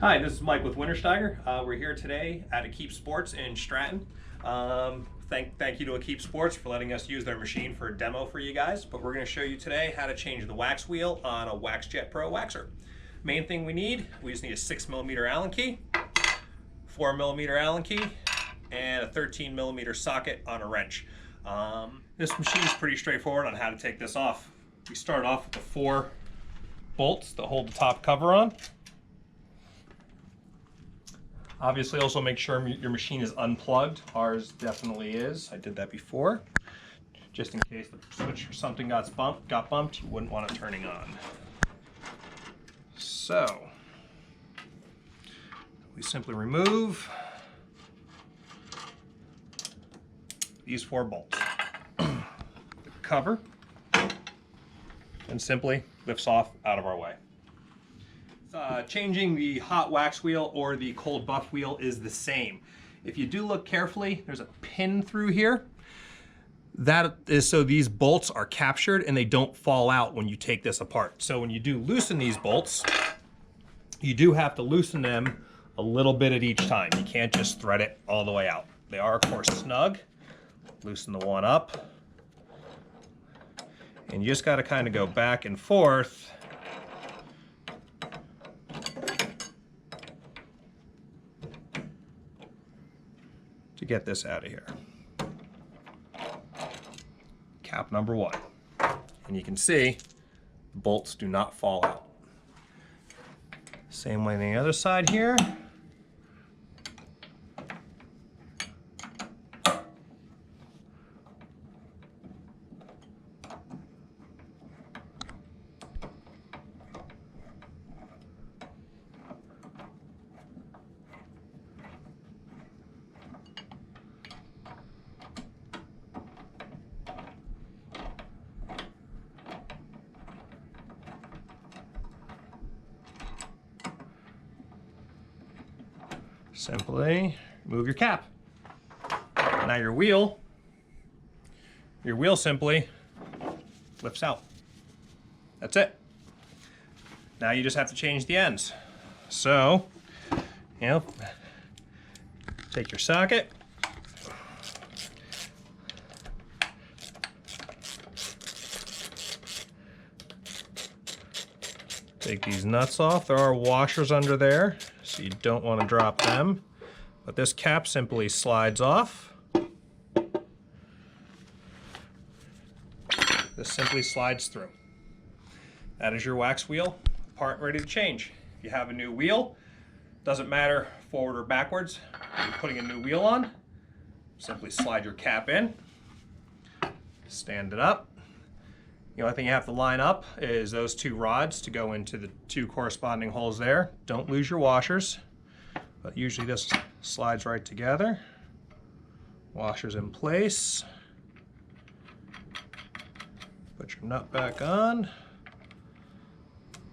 Hi, this is Mike with WINTERSTEIGER. We're here today at Equipe Sports in Stratton. Thank you to Equipe Sports for letting us use their machine for a demo for you guys. But we're going to show you today how to change the wax wheel on a Waxjet Pro waxer. Main thing we just need a 6mm Allen key, 4mm Allen key, and a 13mm socket on a wrench. This machine is pretty straightforward on how to take this off. We start off with the 4 bolts that hold the top cover on. Obviously, also make sure your machine is unplugged. Ours definitely is. I did that before. Just in case the switch or something got bumped, you wouldn't want it turning on. So, we simply remove these 4 bolts. The cover, and simply lifts off out of our way. Changing the hot wax wheel or the cold buff wheel is the same. If you do look carefully, there's a pin through here. That is so these bolts are captured and they don't fall out when you take this apart. So when you do loosen these bolts, you do have to loosen them a little bit at each time. You can't just thread it all the way out. They are, of course, snug. Loosen the one up. And you just got to kind of go back and forth to get this out of here. Cap number 1. And you can see the bolts do not fall out. Same way on the other side here. Simply remove your cap. Now your wheel simply flips out. That's it. Now you just have to change the ends. So, take your socket, take these nuts off. There are washers under there, so you don't want to drop them. But this cap simply slides off. This simply slides through. That is your wax wheel part ready to change. If you have a new wheel, doesn't matter forward or backwards, you're putting a new wheel on, simply slide your cap in, stand it up. The only thing you have to line up is those 2 rods to go into the 2 corresponding holes there. Don't lose your washers, but usually this slides right together. Washers in place. Put your nut back on.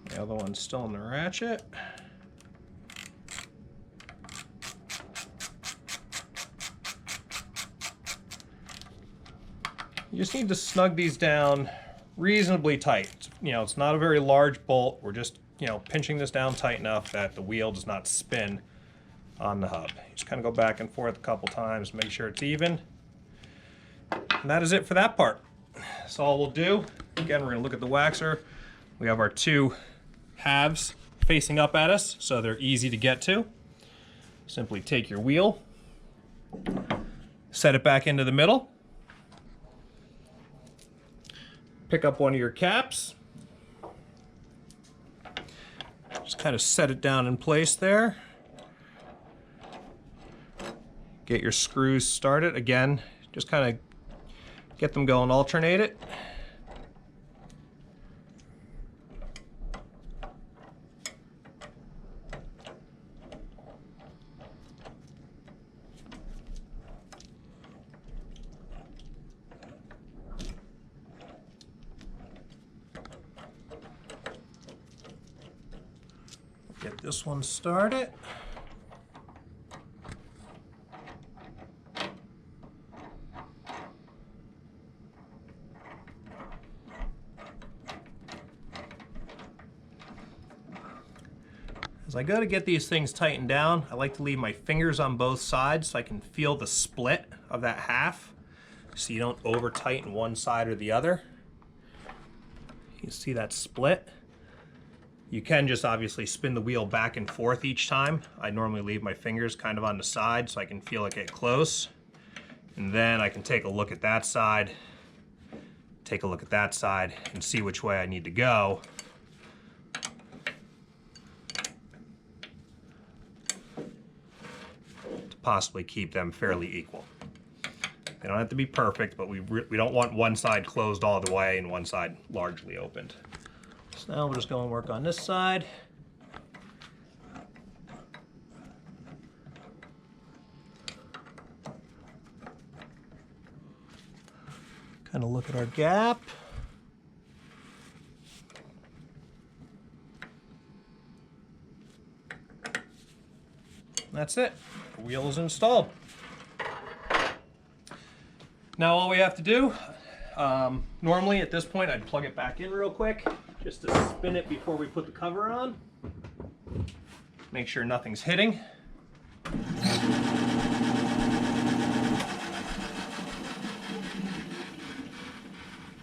The other one's still in the ratchet. You just need to snug these down reasonably tight. It's not a very large bolt. We're just, pinching this down tight enough that the wheel does not spin on the hub. You just kind of go back and forth a couple times, make sure it's even. And that is it for that part. That's all we'll do. Again, we're going to look at the waxer. We have our 2 halves facing up at us, so they're easy to get to. Simply take your wheel, set it back into the middle, pick up one of your caps, just kind of set it down in place there. Get your screws started. Again, just kind of get them going, alternate it. Get this one started. As I go to get these things tightened down, I like to leave my fingers on both sides so I can feel the split of that half, so you don't over tighten one side or the other. You can see that split. You can just obviously spin the wheel back and forth each time. I normally leave my fingers kind of on the side so I can feel it get close. And then I can take a look at that side, take a look at that side, and see which way I need to go. To possibly keep them fairly equal. They don't have to be perfect, but we don't want one side closed all the way and one side largely opened. So now we'll just go and work on this side. Kind of look at our gap. That's it. The wheel is installed. Now all we have to do, normally at this point I'd plug it back in real quick just to spin it before we put the cover on. Make sure nothing's hitting.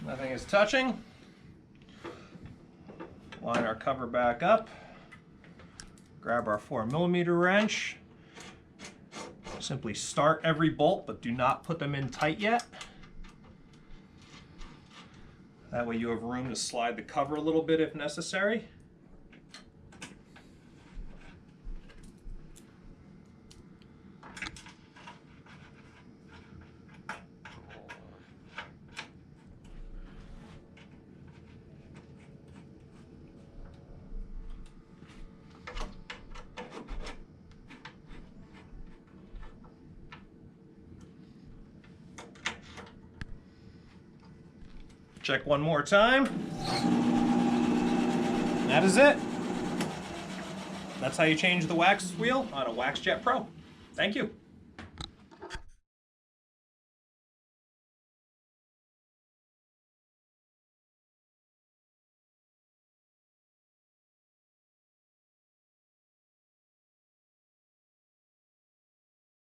Nothing is touching. Line our cover back up. Grab our 4mm wrench. Simply start every bolt, but do not put them in tight yet. That way you have room to slide the cover a little bit if necessary. Check one more time. That is it. That's how you change the wax wheel on a Waxjet Pro. Thank you.